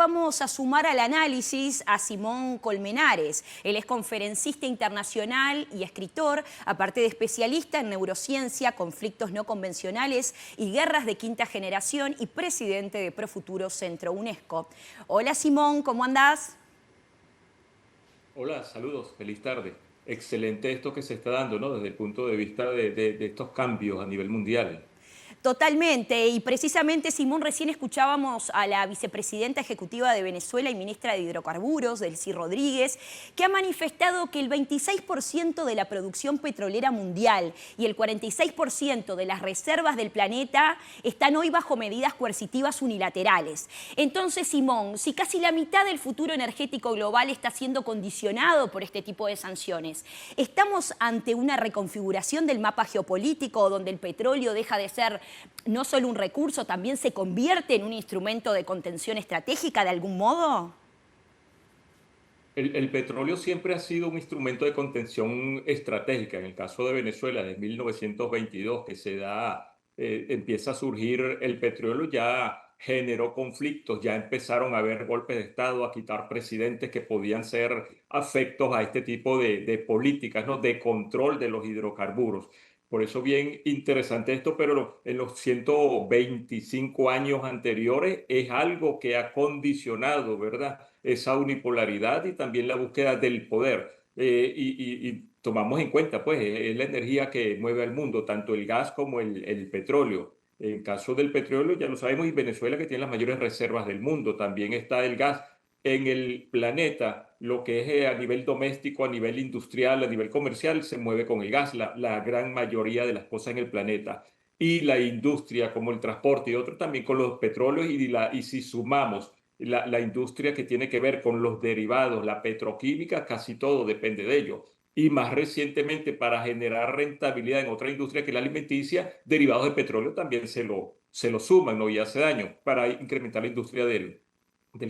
vamos a sumar al análisis a Simón Colmenares. Él es conferencista internacional y escritor, aparte de especialista en neurociencia, conflictos no convencionales y guerras de quinta generación y presidente de Profuturo Centro UNESCO. Hola Simón, ¿cómo andás? Hola, saludos, feliz tarde. Excelente esto que se está dando, ¿no? Desde el punto de vista de estos cambios a nivel mundial. Totalmente, y precisamente Simón, recién escuchábamos a la vicepresidenta ejecutiva de Venezuela y ministra de Hidrocarburos, Delcy Rodríguez, que ha manifestado que el 26% de la producción petrolera mundial y el 46% de las reservas del planeta están hoy bajo medidas coercitivas unilaterales. Entonces, Simón, si casi la mitad del futuro energético global está siendo condicionado por este tipo de sanciones, ¿estamos ante una reconfiguración del mapa geopolítico donde el petróleo deja de ser no solo un recurso, también se convierte en un instrumento de contención estratégica de algún modo? El petróleo siempre ha sido un instrumento de contención estratégica. En el caso de Venezuela, de 1922, que empieza a surgir el petróleo, ya generó conflictos, ya empezaron a haber golpes de Estado, a quitar presidentes que podían ser afectos a este tipo de políticas, ¿no? De control de los hidrocarburos. Por eso bien interesante esto, pero en los 125 años anteriores es algo que ha condicionado, ¿verdad? Esa unipolaridad y también la búsqueda del poder. Y tomamos en cuenta, pues, es la energía que mueve al mundo, tanto el gas como el petróleo. En caso del petróleo, ya lo sabemos, y Venezuela que tiene las mayores reservas del mundo, también está el gas en el planeta, lo que es a nivel doméstico, a nivel industrial, a nivel comercial, se mueve con el gas, la gran mayoría de las cosas en el planeta. Y la industria, como el transporte y otros, también con los petróleos, y si sumamos la industria que tiene que ver con los derivados, la petroquímica, casi todo depende de ello. Y más recientemente, para generar rentabilidad en otra industria que la alimenticia, derivados de petróleo también se lo suman, ¿no? Y hace daño para incrementar la industria del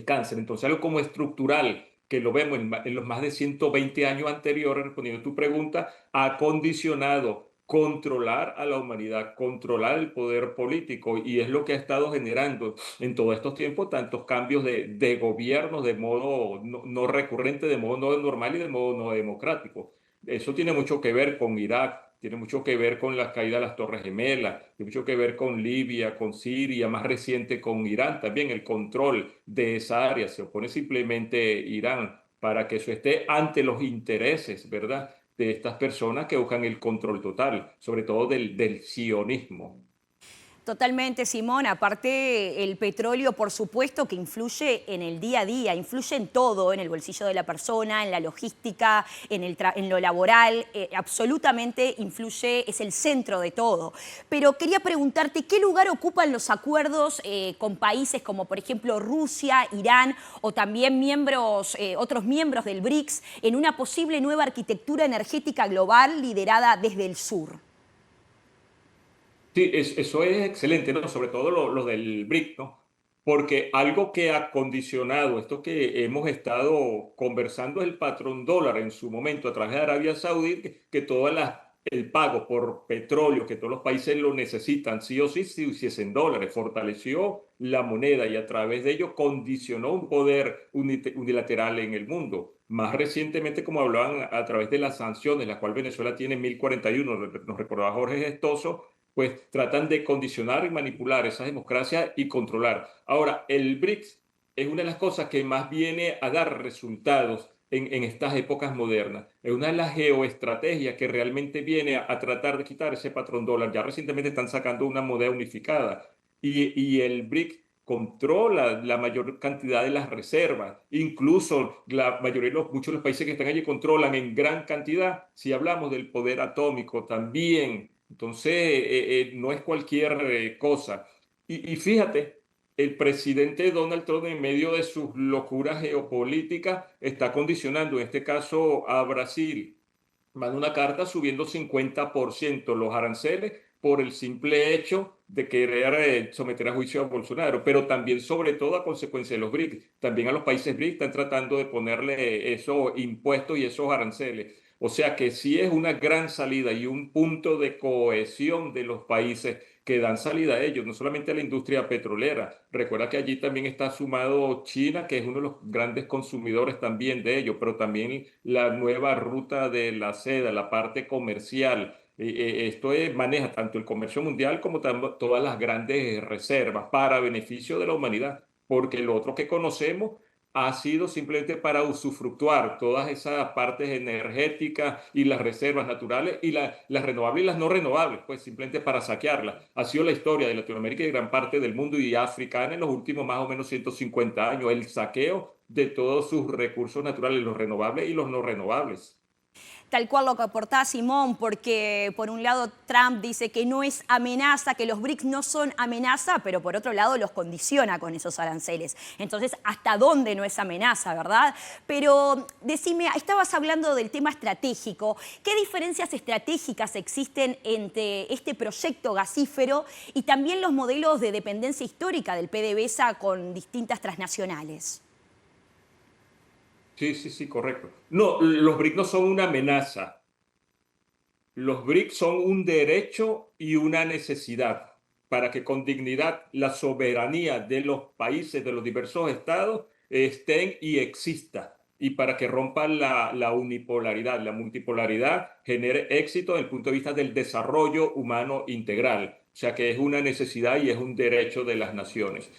cáncer. Entonces, algo como estructural, que lo vemos en los más de 120 años anteriores, respondiendo a tu pregunta, ha condicionado controlar a la humanidad, controlar el poder político, y es lo que ha estado generando en todos estos tiempos tantos cambios de gobierno de modo no recurrente, de modo no normal y de modo no democrático. Eso tiene mucho que ver con Irak, tiene mucho que ver con la caída de las Torres Gemelas, tiene mucho que ver con Libia, con Siria, más reciente con Irán también, el control de esa área. Se opone simplemente Irán para que eso esté ante los intereses, ¿verdad?, de estas personas que buscan el control total, sobre todo del sionismo. Totalmente, Simón. Aparte, el petróleo, por supuesto, que influye en el día a día, influye en todo, en el bolsillo de la persona, en la logística, en lo laboral, absolutamente influye, es el centro de todo. Pero quería preguntarte, ¿qué lugar ocupan los acuerdos con países como, por ejemplo, Rusia, Irán o también otros miembros del BRICS en una posible nueva arquitectura energética global liderada desde el sur? Sí, eso es excelente, ¿no? Sobre todo lo del BRIC, ¿no? Porque algo que ha condicionado esto que hemos estado conversando es el patrón dólar en su momento a través de Arabia Saudí, que todo el pago por petróleo, que todos los países lo necesitan, sí o sí, si hiciesen dólares, fortaleció la moneda y a través de ello condicionó un poder unilateral en el mundo. Más recientemente, como hablaban a través de las sanciones, la cual Venezuela tiene 1041, nos recordaba Jorge Gestoso, pues tratan de condicionar y manipular esa democracia y controlar. Ahora, el BRICS es una de las cosas que más viene a dar resultados en estas épocas modernas. Es una de las geoestrategias que realmente viene a tratar de quitar ese patrón dólar. Ya recientemente están sacando una moneda unificada y el BRICS controla la mayor cantidad de las reservas, incluso la mayoría muchos de los países que están allí controlan en gran cantidad. Si hablamos del poder atómico también, entonces no es cualquier cosa. Y fíjate, el presidente Donald Trump, en medio de sus locuras geopolíticas, está condicionando, en este caso, a Brasil. Manda una carta subiendo 50% los aranceles por el simple hecho de querer someter a juicio a Bolsonaro, pero también, sobre todo, a consecuencia de los BRICS. También a los países BRICS están tratando de ponerle esos impuestos y esos aranceles. O sea que sí es una gran salida y un punto de cohesión de los países que dan salida a ellos, no solamente a la industria petrolera. Recuerda que allí también está sumado China, que es uno de los grandes consumidores también de ellos, pero también la nueva ruta de la seda, la parte comercial. Maneja tanto el comercio mundial como todas las grandes reservas para beneficio de la humanidad, porque lo otro que conocemos ha sido simplemente para usufructuar todas esas partes energéticas y las reservas naturales y las renovables y las no renovables, pues simplemente para saquearlas. Ha sido la historia de Latinoamérica y gran parte del mundo y africana en los últimos más o menos 150 años, el saqueo de todos sus recursos naturales, los renovables y los no renovables. Tal cual lo que aportaba Simón, porque por un lado Trump dice que no es amenaza, que los BRICS no son amenaza, pero por otro lado los condiciona con esos aranceles. Entonces, ¿hasta dónde no es amenaza, verdad? Pero decime, estabas hablando del tema estratégico. ¿Qué diferencias estratégicas existen entre este proyecto gasífero y también los modelos de dependencia histórica del PDVSA con distintas transnacionales? Sí, sí, sí, correcto. No, los BRICS no son una amenaza. Los BRICS son un derecho y una necesidad para que con dignidad la soberanía de los países, de los diversos estados, estén y exista. Y para que rompan la unipolaridad, la multipolaridad, genere éxito desde el punto de vista del desarrollo humano integral. O sea que es una necesidad y es un derecho de las naciones.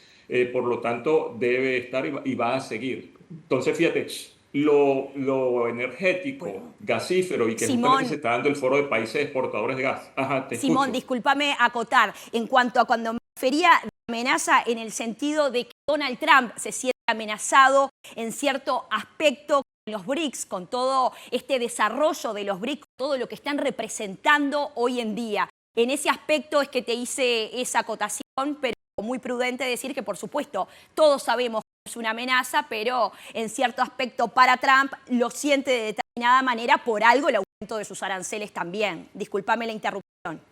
Por lo tanto, debe estar y va a seguir. Entonces, fíjate, lo energético, Bueno, gasífero, y que justamente se Simón, está dando el foro de países exportadores de gas. Ajá, te Simón, escucho. discúlpame acotar, en cuanto a cuando me refería de amenaza en el sentido de que Donald Trump se siente amenazado en cierto aspecto con los BRICS, con todo este desarrollo de los BRICS, todo lo que están representando hoy en día. En ese aspecto es que te hice esa acotación, pero muy prudente decir que, por supuesto, todos sabemos que es una amenaza, pero en cierto aspecto para Trump lo siente de determinada manera por algo el aumento de sus aranceles también. Discúlpame la interrupción.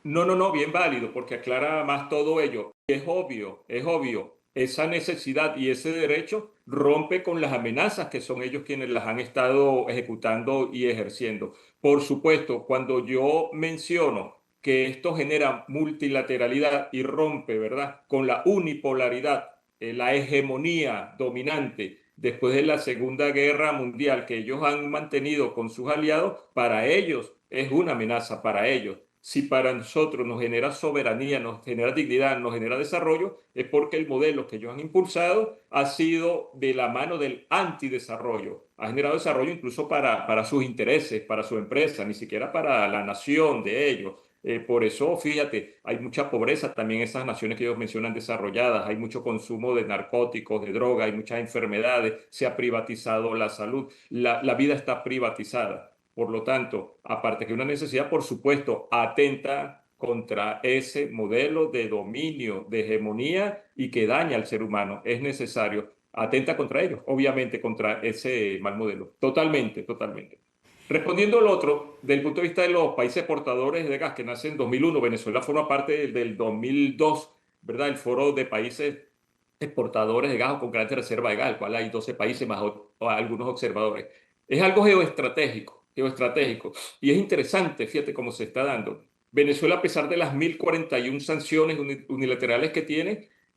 No, no, no, bien válido, porque aclara más todo ello. Es obvio, esa necesidad y ese derecho rompe con las amenazas que son ellos quienes las han estado ejecutando y ejerciendo. Por supuesto, cuando yo menciono que esto genera multilateralidad y rompe, ¿verdad?, con la unipolaridad, la hegemonía dominante después de la Segunda Guerra Mundial que ellos han mantenido con sus aliados, para ellos es una amenaza, para ellos. Si para nosotros nos genera soberanía, nos genera dignidad, nos genera desarrollo, es porque el modelo que ellos han impulsado ha sido de la mano del antidesarrollo. Ha generado desarrollo incluso para sus intereses, para su empresa, ni siquiera para la nación de ellos. Por eso, fíjate, hay mucha pobreza también en esas naciones que ellos mencionan desarrolladas, hay mucho consumo de narcóticos, de droga, hay muchas enfermedades, se ha privatizado la salud, la vida está privatizada. Por lo tanto, aparte que una necesidad, por supuesto, atenta contra ese modelo de dominio, de hegemonía y que daña al ser humano. Es necesario, atenta contra ellos, obviamente contra ese mal modelo. Totalmente, totalmente. Respondiendo al otro, desde el punto de vista de los países exportadores de gas que nace en 2001, Venezuela forma parte del 2002, ¿verdad? El foro de países exportadores de gas o con grandes reservas de gas, el cual hay 12 países más o algunos observadores. Es algo geoestratégico, geoestratégico. Y es interesante, fíjate cómo se está dando. Venezuela, a pesar de las 1041 sanciones unilaterales que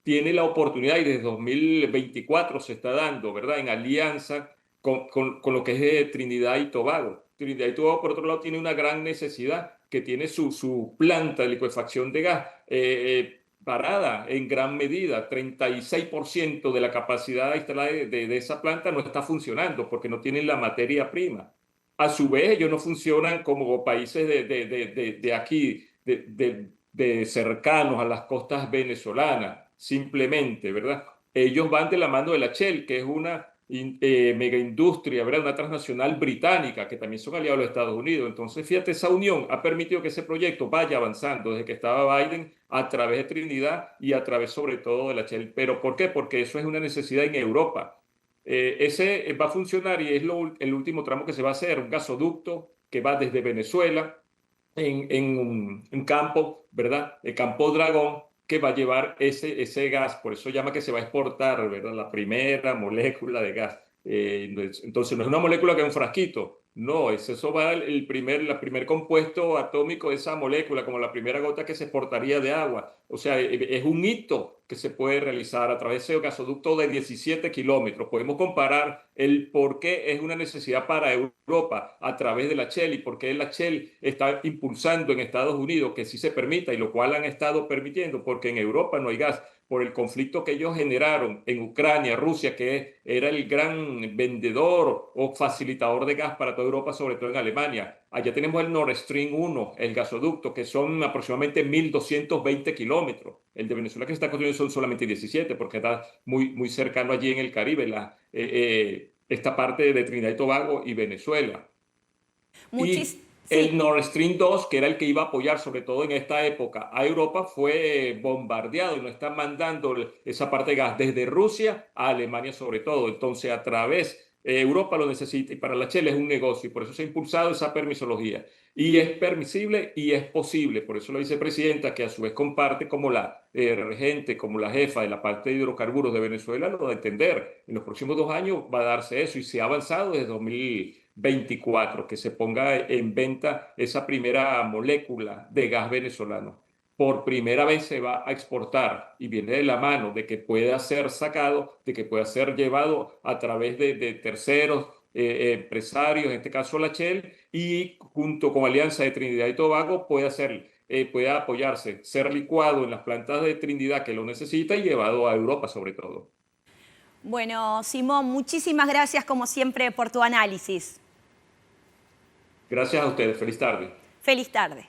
tiene la oportunidad y desde 2024 se está dando, ¿verdad? En alianza con lo que es de Trinidad y Tobago. Trinidad y Tobago, por otro lado, tiene una gran necesidad que tiene su planta de licuefacción de gas parada en gran medida. 36% de la capacidad instalada de esa planta no está funcionando porque no tienen la materia prima. A su vez, ellos no funcionan como países de aquí, de cercanos a las costas venezolanas, simplemente, ¿verdad? Ellos van de la mano de la Shell, que es una mega industria, ¿verdad? Una transnacional británica, que también son aliados de los Estados Unidos. Entonces, fíjate, esa unión ha permitido que ese proyecto vaya avanzando desde que estaba Biden a través de Trinidad y a través sobre todo de la Shell. ¿Pero por qué? Porque eso es una necesidad en Europa. Ese va a funcionar y es el último tramo que se va a hacer, un gasoducto que va desde Venezuela en un campo, ¿verdad? El campo Dragón, que va a llevar ese gas, por eso llama que se va a exportar, ¿verdad? La primera molécula de gas. Entonces no es una molécula que es un frasquito, No, eso va el primer compuesto atómico de esa molécula, como la primera gota que se exportaría de agua. O sea, es un hito que se puede realizar a través de ese gasoducto de 17 kilómetros. Podemos comparar el por qué es una necesidad para Europa a través de la Shell y por qué la Shell está impulsando en Estados Unidos que sí se permita y lo cual han estado permitiendo, porque en Europa no hay gas por el conflicto que ellos generaron en Ucrania, Rusia, que era el gran vendedor o facilitador de gas para toda Europa, sobre todo en Alemania. Allá tenemos el Nord Stream 1, el gasoducto, que son aproximadamente 1.220 kilómetros. El de Venezuela que se está construyendo son solamente 17, porque está muy cercano allí en el Caribe, esta parte de Trinidad y Tobago y Venezuela. Muchis Y el sí. Nord Stream 2, que era el que iba a apoyar, sobre todo en esta época, a Europa, fue bombardeado y no están mandando esa parte de gas desde Rusia a Alemania, sobre todo. Entonces, a través, Europa lo necesita y para la Shell es un negocio y por eso se ha impulsado esa permisología. Y es permisible y es posible. Por eso la vicepresidenta, que a su vez comparte como la regente, como la jefa de la parte de hidrocarburos de Venezuela, lo va a entender. En los próximos 2 años va a darse eso y se ha avanzado desde 2024 que se ponga en venta esa primera molécula de gas venezolano. Por primera vez se va a exportar y viene de la mano de que pueda ser sacado, de que pueda ser llevado a través de terceros empresarios, en este caso la Shell, y junto con Alianza de Trinidad y Tobago pueda apoyarse, ser licuado en las plantas de Trinidad que lo necesita y llevado a Europa sobre todo. Bueno, Simón, muchísimas gracias como siempre por tu análisis. Gracias a ustedes. Feliz tarde. Feliz tarde.